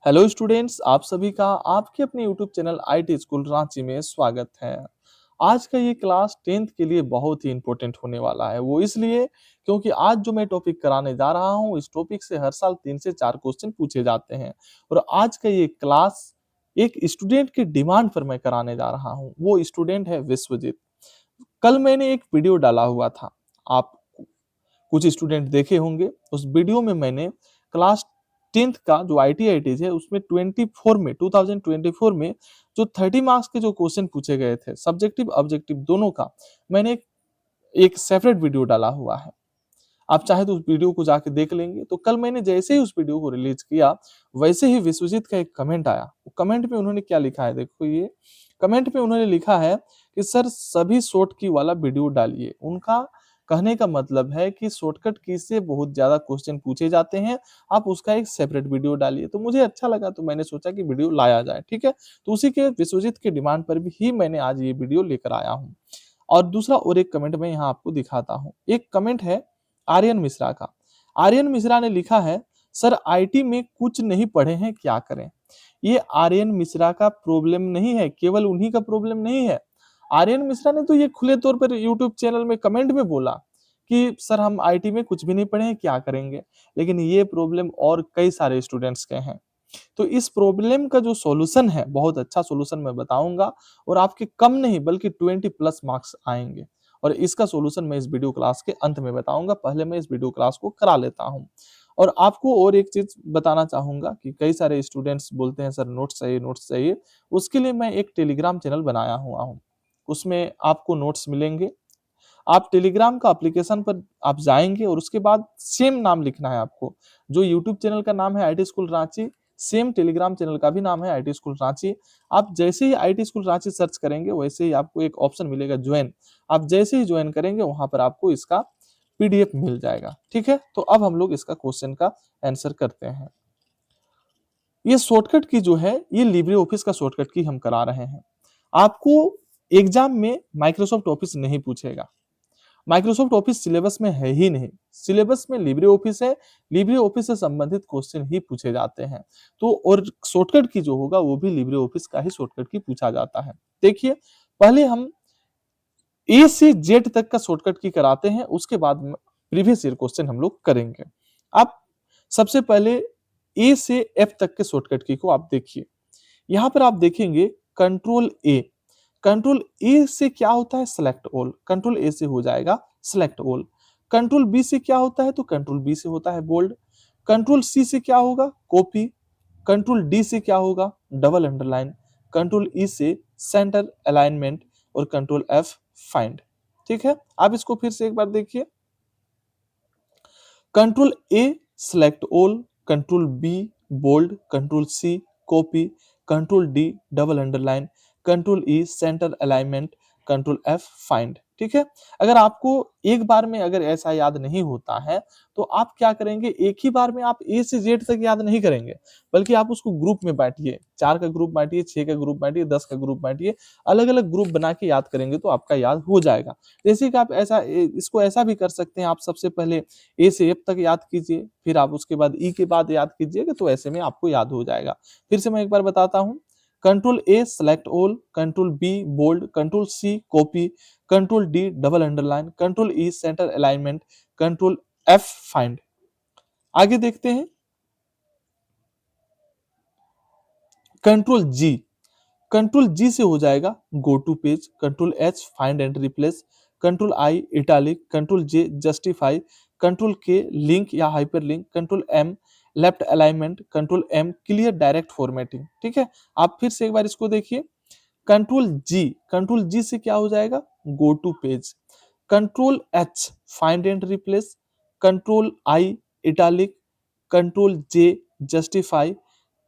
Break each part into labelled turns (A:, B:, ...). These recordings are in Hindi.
A: हेलो स्टूडेंट्स, आप सभी का आपके अपने YouTube channel IT school Ranchi में स्वागत है। आज का ये क्लास 10th के लिए बहुत ही इंपॉर्टेंट होने वाला है। वो इसलिए क्योंकि आज जो मैं टॉपिक कराने जा रहा हूँ, इस टॉपिक से हर साल 3 से 4 क्वेश्चन पूछे जाते हैं और आज का ये क्लास एक स्टूडेंट की डिमांड पर मैं कराने जा रहा हूँ। वो स्टूडेंट है विश्वजीत। कल मैंने एक वीडियो डाला हुआ था, आप कुछ स्टूडेंट देखे होंगे। उस वीडियो में मैंने क्लास 10th का जो आईटीआईटीज है उसमें 2024 में जो 30 मार्क्स के जो क्वेश्चन पूछे गए थे, सब्जेक्टिव ऑब्जेक्टिव दोनों का, मैंने एक सेपरेट वीडियो डाला हुआ है। आप चाहे तो उस वीडियो को जाके देख लेंगे। तो कल मैंने जैसे ही उस वीडियो को रिलीज किया, वैसे ही विश्वजीत का एक कमेंट आया। कमेंट में उन्होंने क्या लिखा है, देखो ये कमेंट में उन्होंने लिखा है कि सर सभी शॉर्ट की वाला वीडियो डालिए। उनका कहने का मतलब है कि शॉर्टकट की से बहुत ज्यादा क्वेश्चन पूछे जाते हैं, आप उसका एक सेपरेट वीडियो डालिए। तो मुझे अच्छा लगा, तो मैंने सोचा कि वीडियो लाया जाए। ठीक है, तो उसी के विश्वजीत के डिमांड पर भी ही मैंने आज ये वीडियो लेकर आया हूँ। और दूसरा और एक कमेंट मैं यहाँ आपको दिखाता हूँ। एक कमेंट है आर्यन मिश्रा का। आर्यन मिश्रा ने लिखा है, सर आईटी में कुछ नहीं पढ़े हैं, क्या करें। ये आर्यन मिश्रा का प्रॉब्लम नहीं है, केवल उन्हीं का प्रॉब्लम नहीं है। आर्यन मिश्रा ने तो ये खुले तौर पर यूट्यूब चैनल में कमेंट में बोला कि सर हम आईटी में कुछ भी नहीं पढ़े हैं, क्या करेंगे। लेकिन ये प्रॉब्लम और कई सारे स्टूडेंट्स के हैं। तो इस प्रॉब्लम का जो सॉल्यूशन है, बहुत अच्छा सॉल्यूशन मैं बताऊंगा और आपके कम नहीं बल्कि 20+ मार्क्स आएंगे। और इसका सॉल्यूशन मैं इस वीडियो क्लास के अंत में बताऊंगा। पहले मैं इस वीडियो क्लास को करा लेता हूं। और आपको और एक चीज बताना चाहूंगा कि कई सारे स्टूडेंट्स बोलते हैं सर नोट्स चाहिए, नोट्स चाहिए। उसके लिए मैं एक टेलीग्राम चैनल बनाया हुआ हूँ, उसमें आपको नोट्स मिलेंगे। आप टेलीग्राम का एप्लीकेशन पर आप जाएंगे और उसके बाद सेम नाम लिखना है आपको। जो यूट्यूब चैनल का नाम है IT school Ranchi, same Telegram channel का भी नाम है आईटी स्कूल रांची। आप जैसे ही आईटी स्कूल रांची सर्च करेंगे, वैसे ही आपको एक ऑप्शन मिलेगा ज्वाइन। आप जैसे ही ज्वाइन करेंगे, वहां पर आपको इसका पीडीएफ मिल जाएगा। ठीक है, तो अब हम लोग इसका क्वेश्चन का आंसर करते हैं। ये शॉर्टकट की जो है, ये लिब्रे ऑफिस का शॉर्टकट की हम करा रहे हैं। आपको एग्जाम में माइक्रोसॉफ्ट ऑफिस नहीं पूछेगा। माइक्रोसॉफ्ट ऑफिस सिलेबस में है ही नहीं। सिलेबस में लिब्रे ऑफिस है, लिब्रे ऑफिस से संबंधित क्वेश्चन ही पूछे जाते हैं। तो और शॉर्टकट की जो होगा वो भी लिब्रे ऑफिस का ही शॉर्टकट की पूछा जाता है। देखिए, पहले हम ए से जेड तक का शॉर्टकट की कराते हैं, उसके बाद प्रीवियस ईयर क्वेश्चन हम लोग करेंगे। आप सबसे पहले ए से एफ तक के शॉर्टकट की को आप देखिए। यहां पर आप देखेंगे कंट्रोल ए। कंट्रोल ए से क्या होता है, सेलेक्ट ऑल। कंट्रोल ए से हो जाएगा सेलेक्ट ऑल। कंट्रोल बी से क्या होता है, तो कंट्रोल बी से होता है बोल्ड। कंट्रोल सी से क्या होगा, कॉपी। कंट्रोल डी से क्या होगा, डबल अंडरलाइन। कंट्रोल ई से सेंटर अलाइनमेंट और कंट्रोल एफ फाइंड। ठीक है, आप इसको फिर से एक बार देखिए। Control A select all, control B bold, control C copy, control D double underline, control E centre alignment, control F find. ठीक है, अगर आपको एक बार में अगर ऐसा याद नहीं होता है, तो आप क्या करेंगे, एक ही बार में आप ए से जेड तक याद नहीं करेंगे, बल्कि आप उसको ग्रुप में बांटिए। 4 का ग्रुप बांटिए, 6 का ग्रुप बांटिए, 10 का ग्रुप बांटिए। अलग अलग ग्रुप बना के याद करेंगे तो आपका याद हो जाएगा। जैसे कि आप ऐसा इसको ऐसा भी कर सकते हैं, आप सबसे पहले ए से एफ तक याद कीजिए, फिर आप उसके बाद ई के बाद याद कीजिएगा, तो ऐसे में आपको याद हो जाएगा। फिर से मैं एक बार बताता हूं। Control A select all, control B bold, control C copy, control D double underline, control E centre alignment, control F find. आगे देखते हैं। कंट्रोल जी। कंट्रोल जी से हो जाएगा go to page. Control H find and replace. Control I italic. Control J justify. Control K link या hyperlink. Control M left alignment. Control M clear direct formatting. ठीक है, आप फिर से एक बार इसको देखिए। कंट्रोल जी, कंट्रोल जी से क्या हो जाएगा, go to page. Control H find and replace. Control I italic. Control J justify.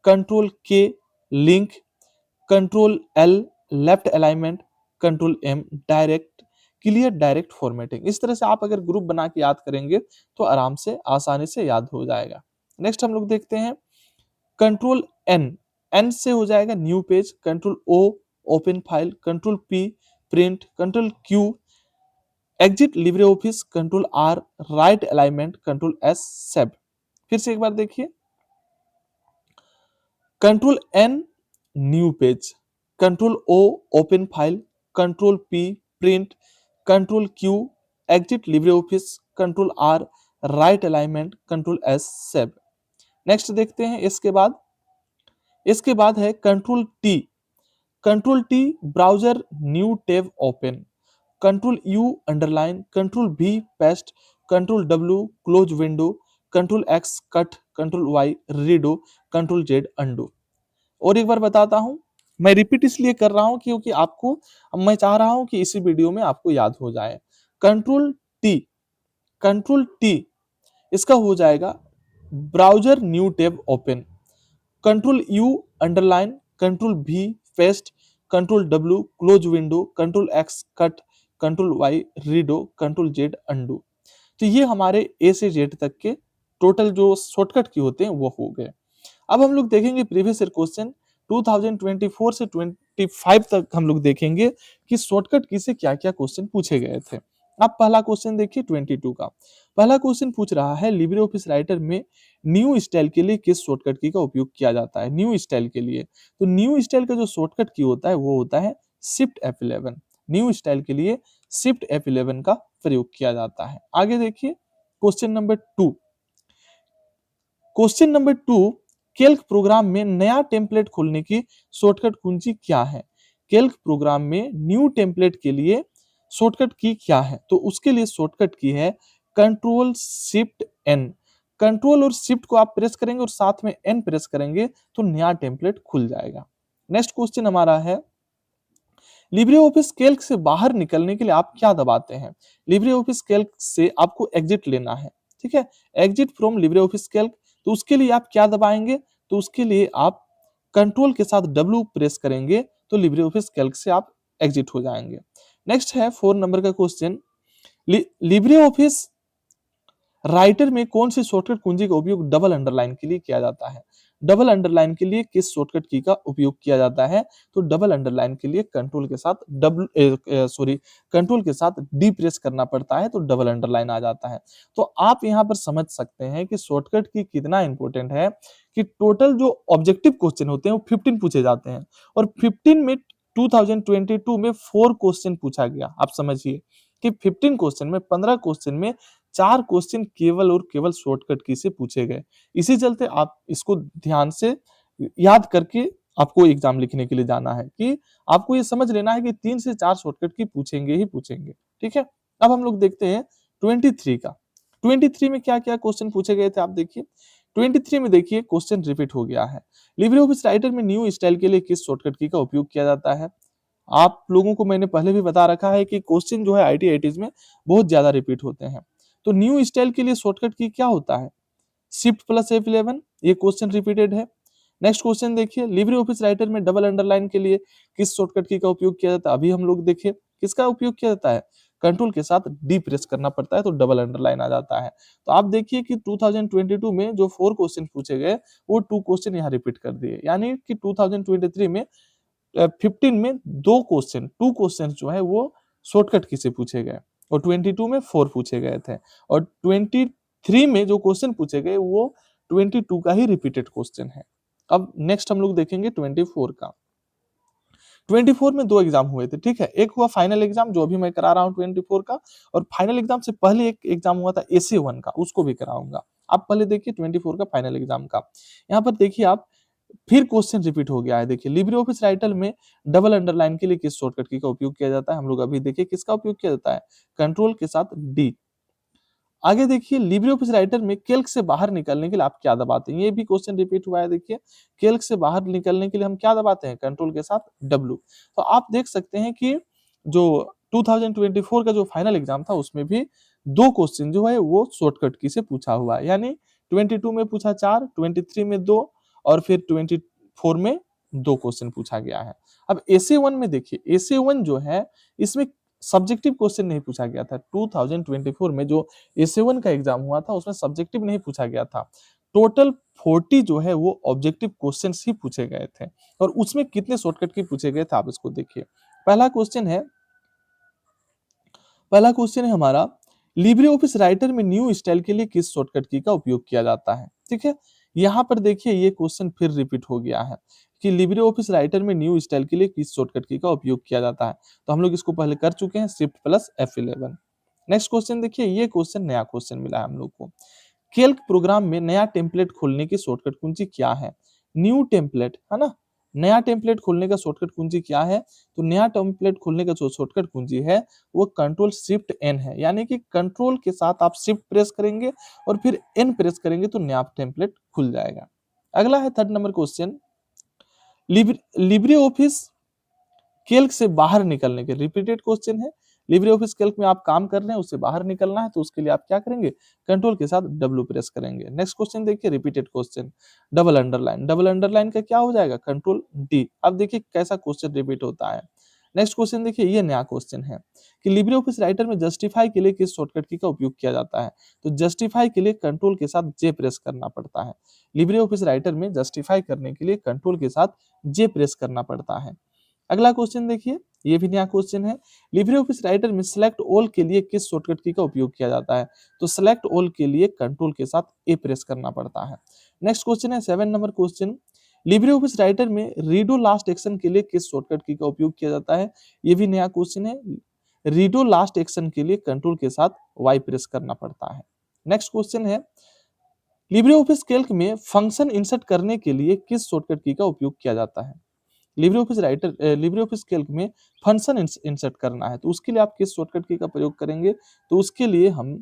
A: Control K link. Control L left alignment. Control M direct clear direct formatting. इस तरह से आप अगर ग्रुप बना के याद करेंगे तो आराम से आसानी से याद हो जाएगा। नेक्स्ट हम लोग देखते हैं कंट्रोल एन। एन से हो जाएगा new page. Control O open file. Control P print. Control Q exit Libre Office. Control R right alignment. Control S save. फिर से एक बार देखिए। Control N new page, control O open file, control P print, control Q exit Libre Office, control R right alignment, control S save. Next देखते हैं इसके बाद है control T, control T browser new tab open, control U underline, control V paste, control W close window, control X cut, control Y redo, control Z undo. और एक बार बताता हूं, मैं रिपीट इसलिए कर रहा हूं क्योंकि आपको, मैं चाह रहा हूं कि इसी वीडियो में आपको याद हो जाए। कंट्रोल टी, कंट्रोल टी इसका हो जाएगा browser new tab open, control U underline, control V paste, control W close window, control X cut, control Y redo, control Z undo. तो ये हमारे ए से जेड तक के टोटल जो शॉर्टकट की होते हैं वो हो गए। अब हम लोग देखेंगे प्रीवियस ईयर क्वेश्चन 2024 से 25 तक हम लोग देखेंगे कि शॉर्टकट की से क्या क्या क्वेश्चन पूछे गए थे। अब पहला क्वेश्चन देखिए 22 का। पहला क्वेश्चन पूछ रहा है लिब्रे ऑफिस राइटर में न्यू स्टाइल के लिए किस शॉर्टकट की का उपयोग किया जाता है। न्यू स्टाइल के लिए, तो न्यू स्टाइल का जो शॉर्टकट की होता है वो होता है शिफ्ट F11। न्यू स्टाइल के लिए शिफ्ट F11 का प्रयोग किया जाता है। आगे देखिए question number 2। Question number 2, Calc program में नया टेम्पलेट खोलने की शॉर्टकट कुंजी क्या है। कैल्क प्रोग्राम में न्यू टेम्पलेट के लिए शॉर्टकट की क्या है, तो उसके लिए शॉर्टकट की है कंट्रोल शिफ्ट एन। कंट्रोल और शिफ्ट को आप प्रेस करेंगे और साथ में एन प्रेस करेंगे तो नया टेम्पलेट खुल जाएगा। नेक्स्ट क्वेश्चन हमारा है लिब्रे ऑफिस कैल्क से बाहर निकलने के लिए आप क्या दबाते हैं। लिब्रे ऑफिस कैल्क से आपको एग्जिट लेना है, ठीक है, exit from Libre office Calc, तो उसके लिए आप क्या दबाएंगे, तो उसके लिए आप कंट्रोल के साथ डब्ल्यू प्रेस करेंगे तो लिब्रे ऑफिस कैल्क से आप एग्जिट हो जाएंगे। नेक्स्ट है 4 नंबर का क्वेश्चन, लिब्रे ऑफिस राइटर में कौन सी शॉर्टकट कुंजी का उपयोग डबल अंडरलाइन के लिए किया जाता है। डबल अंडरलाइन के लिए किस शॉर्टकट की का उपयोग किया जाता है, तो डबल अंडरलाइन के लिए कंट्रोल के साथ कंट्रोल के साथ डी प्रेस करना पड़ता है तो डबल अंडरलाइन आ जाता है। तो आप यहाँ पर समझ सकते हैं कि शॉर्टकट की कितना इंपॉर्टेंट है कि टोटल जो ऑब्जेक्टिव क्वेश्चन होते हैं वो 15 पूछे जाते हैं और 15 में 2022 में 4 क्वेश्चन पूछा गया। आप समझिए कि 15 क्वेश्चन में 15 क्वेश्चन में 4 क्वेश्चन केवल और केवल शॉर्टकट की से पूछे गए। इसी चलते आप इसको ध्यान से याद करके आपको एग्जाम लिखने के लिए जाना है कि आपको ये समझ लेना है कि 3 से 4 शॉर्टकट की पूछेंगे ही पूछेंगे, ठीक है। अब हम लोग देखते हैं 23 का। 23 में क्या क्या क्वेश्चन पूछे गए थे आप देखिए। 23 में देखिए क्वेश्चन रिपीट हो गया है, लिब्रे ऑफिस राइटर में न्यू स्टाइल के लिए किस शॉर्टकट की का उपयोग किया जाता है। आप लोगों को मैंने पहले भी बता रखा है कि क्वेश्चन जो है आईटी में बहुत ज्यादा रिपीट होते हैं। तो न्यू स्टाइल के लिए शॉर्टकट की क्या होता है, शिफ्ट प्लस F11, ये क्वेश्चन रिपीटेड है। नेक्स्ट क्वेश्चन देखिए लिब्रे ऑफिस राइटर में डबल अंडरलाइन के लिए किस शॉर्टकट की का उपयोग किया जाता है। अभी हम लोग देखिए किसका उपयोग किया जाता है, कंट्रोल के साथ डी प्रेस करना पड़ता है तो डबल अंडरलाइन आ जाता है। तो आप देखिए कि 2022 में जो 4 क्वेश्चन पूछे गए वो 2 क्वेश्चन यहाँ रिपीट कर दिए, यानी कि 2023 में 15 में 2 क्वेश्चन जो है वो शॉर्टकट की से पूछे गए और 22 में 4 पूछे गए थे और 23 में जो क्वेश्चन पूछे गए वो 22 का ही रिपीटेड क्वेश्चन है। अब नेक्स्ट हम लोग देखेंगे 24 का। 24 में 2 एग्जाम हुए थे, ठीक है, एक हुआ फाइनल एग्जाम जो अभी मैं करा रहा हूँ 24 का, और फाइनल एग्जाम से पहले एक एग्जाम हुआ था AC1 का, उसको भी कराऊंगा। आप पहले देखिए 24 का फाइनल एग्जाम का। यहाँ पर देखिए आप फिर क्वेश्चन रिपीट हो गया है। देखिए लिब्रे ऑफिस राइटर में डबल अंडरलाइन के लिए किस शॉर्टकट की का उपयोग किया जाता है, हम लोग अभी देखिए किसका उपयोग किया जाता है, कंट्रोल के साथ डी। आगे देखिए लिब्रे ऑफिस राइटर में कैल्क से बाहर निकलने के लिए आप क्या दबाते हैं, ये भी क्वेश्चन रिपीट हुआ है। देखिए कैल्क से बाहर निकलने के लिए हम क्या दबाते हैं, कंट्रोल के साथ डब्ल्यू। तो आप देख सकते हैं कि जो 2024 का जो फाइनल एग्जाम था उसमें भी 2 क्वेश्चन जो है वो शॉर्टकट की से पूछा हुआ है, यानी 22 में पूछा 4, 23 में 2 और फिर 24 में 2 क्वेश्चन पूछा गया है। अब AC1 में देखिए AC1 जो है इसमें सब्जेक्टिव क्वेश्चन नहीं पूछा गया था। 2024 में जो AC1 का एग्जाम हुआ था उसमें सब्जेक्टिव नहीं पूछा गया था, टोटल 40 जो है वो ऑब्जेक्टिव क्वेश्चंस ही पूछे गए थे और उसमें कितने शॉर्टकट के पूछे गए थे आप इसको देखिए। पहला क्वेश्चन है हमारा लिब्रे ऑफिस राइटर में न्यू स्टाइल के लिए किस शॉर्टकट की का उपयोग किया जाता है, ठीक है। यहाँ पर देखिए ये क्वेश्चन फिर रिपीट हो गया है कि लिब्रे ऑफिस राइटर में न्यू स्टाइल के लिए किस शॉर्टकट की का उपयोग किया जाता है। तो हम लोग इसको पहले कर चुके हैं, shift plus F11। Next question देखिए, ये क्वेश्चन नया क्वेश्चन मिला है हम लोग को। कैल्क प्रोग्राम में नया टेम्पलेट खोलने की शॉर्टकट कुंजी क्या है? न्यू टेम्पलेट है ना, नया टेम्पलेट खोलने का शॉर्टकट कुंजी क्या है? तो नया टेम्पलेट खोलने का जो शॉर्टकट कुंजी है वो कंट्रोल शिफ्ट एन है, यानी कि कंट्रोल के साथ आप शिफ्ट प्रेस करेंगे और फिर एन प्रेस करेंगे तो नया टेम्पलेट खुल जाएगा। अगला है third number question, Libre office Calc से बाहर निकलने के, रिपीटेड क्वेश्चन है। लिब्रे ऑफिस कैल्क में आप काम कर रहे हैं, उससे बाहर निकलना है तो उसके लिए आप क्या करेंगे? कंट्रोल के साथ W प्रेस करेंगे। नेक्स्ट क्वेश्चन देखिए, repeated question, double underline, double underline का क्या हो जाएगा? Control D। अब देखिए कैसा क्वेश्चन रिपीट होता है। नेक्स्ट क्वेश्चन देखिए, ये नया क्वेश्चन है कि लिब्रे ऑफिस राइटर में जस्टिफाई के लिए किस शॉर्टकट की का उपयोग किया जाता है? तो जस्टिफाई के लिए कंट्रोल के साथ J प्रेस करना पड़ता है। लिब्रे ऑफिस राइटर में जस्टिफाई करने के लिए कंट्रोल के साथ J प्रेस करना पड़ता है। अगला क्वेश्चन देखिए, ये भी नया क्वेश्चन है। लिब्रे ऑफिस राइटर में सिलेक्ट ऑल के लिए किस शॉर्टकट की का उपयोग किया जाता है? तो सिलेक्ट ऑल के लिए कंट्रोल के साथ ए प्रेस करना पड़ता है। नेक्स्ट क्वेश्चन है 7 number question, Libre office writer में रीडो लास्ट एक्शन के लिए किस शॉर्टकट की का उपयोग किया जाता है? ये भी नया क्वेश्चन है। रीडो लास्ट एक्शन के लिए कंट्रोल के साथ वाई प्रेस करना पड़ता है। नेक्स्ट क्वेश्चन है, लिब्रे ऑफिस कैल्क में फंक्शन इंसर्ट करने के लिए किस शॉर्टकट की का उपयोग किया जाता है? लिब्रे ऑफिस कैल्क में फंक्शन इंसर्ट करना है तो उसके लिए आप किस शॉर्टकट की का प्रयोग करेंगे? तो उसके लिए हम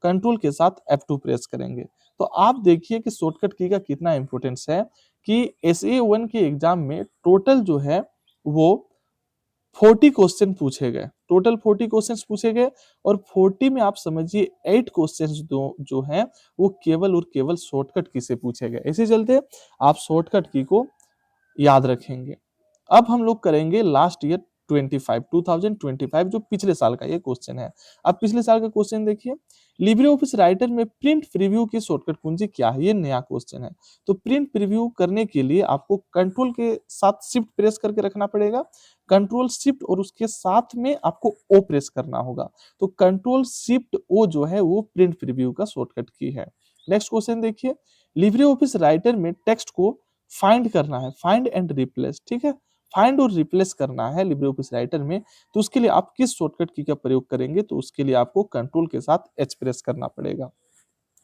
A: कंट्रोल के साथ F2 प्रेस करेंगे। तो आप देखिए कि शॉर्टकट की का कितना इंपॉर्टेंस है कि SA1 के एग्जाम में टोटल जो है वो 40 क्वेश्चन पूछे गए, टोटल 40 क्वेश्चंस पूछे गए और 40 में आप समझिए 8 क्वेश्चंस जो हैं वो केवल और केवल शॉर्टकट की से पूछे गए। इसी चलते आप शॉर्टकट की को याद रखेंगे। अब हम लोग करेंगे लास्ट ईयर 2025 जो पिछले साल का ये क्वेश्चन है। अब पिछले साल का क्वेश्चन देखिए, लिब्रे ऑफिस राइटर में प्रिंट प्रीव्यू की शॉर्टकट कुंजी क्या है? ये नया क्वेश्चन है। तो प्रिंट प्रीव्यू करने के लिए आपको कंट्रोल के साथ शिफ्ट प्रेस करके रखना पड़ेगा, कंट्रोल शिफ्ट और उसके साथ में आपको ओ प्रेस करना होगा। तो कंट्रोल शिफ्ट ओ जो है वो प्रिंट प्रीव्यू का शॉर्टकट की है। नेक्स्ट क्वेश्चन देखिए, लिब्रे ऑफिस राइटर में टेक्स्ट को फाइंड करना है, फाइंड एंड रिप्लेस, ठीक है, फाइंड और रिप्लेस करना है लिब्रे ऑफिस राइटर में तो उसके लिए आप किस शॉर्टकट की का प्रयोग करेंगे? तो उसके लिए आपको कंट्रोल के साथ H प्रेस करना पड़ेगा।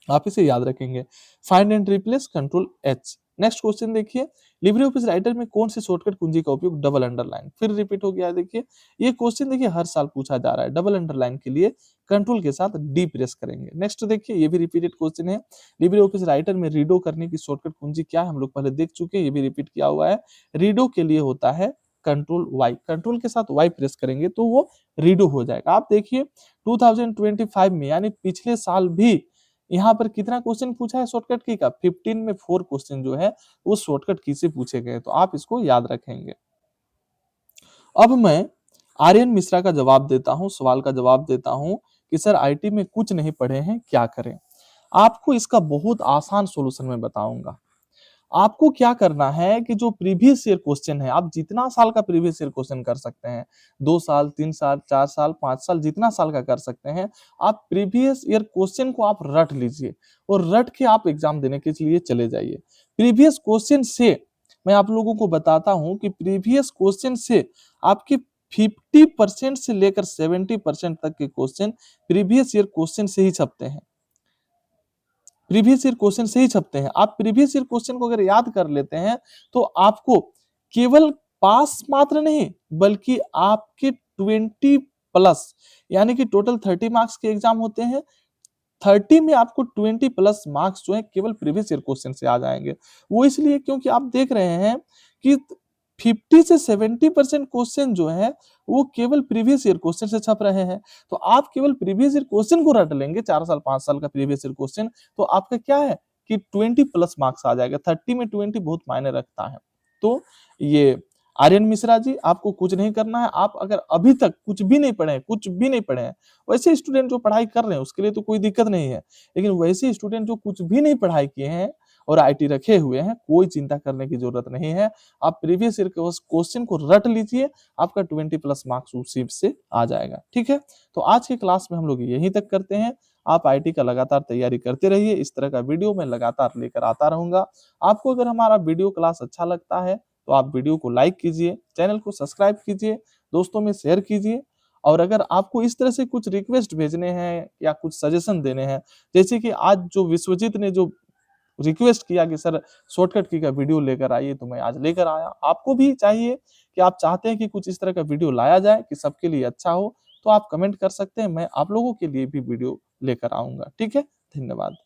A: आप इसे याद रखेंगे, find and replace control H। Next question देखिए, लिब्रे ऑफिस राइटर में कौन सी शॉर्टकट कुंजी का उपयोग? डबल अंडरलाइन, फिर रिपीट हो गया है। देखिए ये क्वेश्चन देखिए हर साल पूछा जा रहा है। डबल अंडरलाइन के लिए कंट्रोल के साथ D प्रेस करेंगे। नेक्स्ट देखिए, ये भी रिपीटेड क्वेश्चन है, लिब्रे ऑफिस राइटर में रीडो करने की शॉर्टकट कुंजी क्या है? हम लोग पहले देख चुके हैं, ये भी रिपीट किया हुआ है। रीडो के लिए होता है कंट्रोल वाई, कंट्रोल के साथ वाई प्रेस करेंगे तो वो रीडो हो जाएगा। आप देखिए 2025 में यानी पिछले साल भी यहाँ पर कितना क्वेश्चन पूछा है शॉर्टकट की का? 15 में 4 क्वेश्चन जो है वो शॉर्टकट की से पूछे गए, तो आप इसको याद रखेंगे। अब मैं आर्यन मिश्रा का जवाब देता हूँ, सवाल का जवाब देता हूँ कि सर आईटी में कुछ नहीं पढ़े हैं, क्या करें? आपको इसका बहुत आसान सॉल्यूशन मैं बताऊंगा। आपको क्या करना है कि जो प्रीवियस ईयर क्वेश्चन है, आप जितना साल का प्रीवियस ईयर क्वेश्चन कर सकते हैं, 2 साल, 3 साल, 4 साल, 5 साल, जितना साल का कर सकते हैं, आप प्रीवियस ईयर क्वेश्चन को आप रट लीजिए और रट के आप एग्जाम देने के लिए चले जाइए। प्रीवियस क्वेश्चन से मैं आप लोगों को बताता हूं कि प्रीवियस क्वेश्चन से आपके 50% से लेकर 70% तक के क्वेश्चन प्रीवियस ईयर क्वेश्चन से ही छपते हैं, प्रीवियस ईयर क्वेश्चन से ही छपते हैं। आप प्रीवियस ईयर क्वेश्चन को अगर याद कर लेते हैं तो आपको केवल पास मात्र नहीं बल्कि आपके 20 प्लस, यानी कि टोटल 30 मार्क्स के एग्जाम होते हैं, 30 में आपको 20 प्लस मार्क्स जो है केवल प्रीवियस ईयर क्वेश्चन से आ जाएंगे। वो इसलिए क्योंकि आप देख रहे हैं कि 50 से 70% क्वेश्चन जो है वो केवल प्रीवियस ईयर क्वेश्चन से छप रहे हैं। तो आप केवल प्रीवियस ईयर क्वेश्चन को रट लेंगे, 4 साल 5 साल का प्रीवियस ईयर क्वेश्चन, तो आपका क्या है कि 20 प्लस मार्क्स आ जाएगा। 30 में 20 बहुत मायने रखता है। तो ये आर्यन मिश्रा जी, आपको कुछ नहीं करना है। आप अगर अभी तक कुछ भी नहीं पढ़े हैं, कुछ भी नहीं पढ़े हैं, वैसे स्टूडेंट जो पढ़ाई कर रहे हैं उसके लिए तो कोई दिक्कत नहीं है, लेकिन वैसे स्टूडेंट जो कुछ भी नहीं पढ़ाई किए हैं और आईटी रखे हुए हैं, कोई चिंता करने की जरूरत नहीं है। आप प्रीवियस ईयर क्वेश्चन को रट लीजिए, आपका 20 प्लस मार्क्स उसी से आ जाएगा। ठीक है, तो आज की क्लास में हम लोग यहीं तक करते हैं। आप आईटी का लगातार तैयारी करते रहिए। इस तरह का वीडियो मैं लगातार लेकर आता रहूँगा। आपको अगर हमारा वीडियो क्लास अच्छा लगता है, तो आप वीडियो को लाइक कीजिए, चैनल को सब्सक्राइब कीजिए, दोस्तों में शेयर कीजिए। और अगर आपको इस तरह से कुछ रिक्वेस्ट भेजने हैं या कुछ सजेशन देने हैं, जैसे कि आज जो विश्वजीत ने जो रिक्वेस्ट किया कि सर शॉर्टकट की का वीडियो लेकर आइए, तो मैं आज लेकर आया। आपको भी चाहिए कि आप चाहते हैं कि कुछ इस तरह का वीडियो लाया जाए कि सबके लिए अच्छा हो, तो आप कमेंट कर सकते हैं। मैं आप लोगों के लिए भी वीडियो लेकर आऊँगा। ठीक है? धन्यवाद।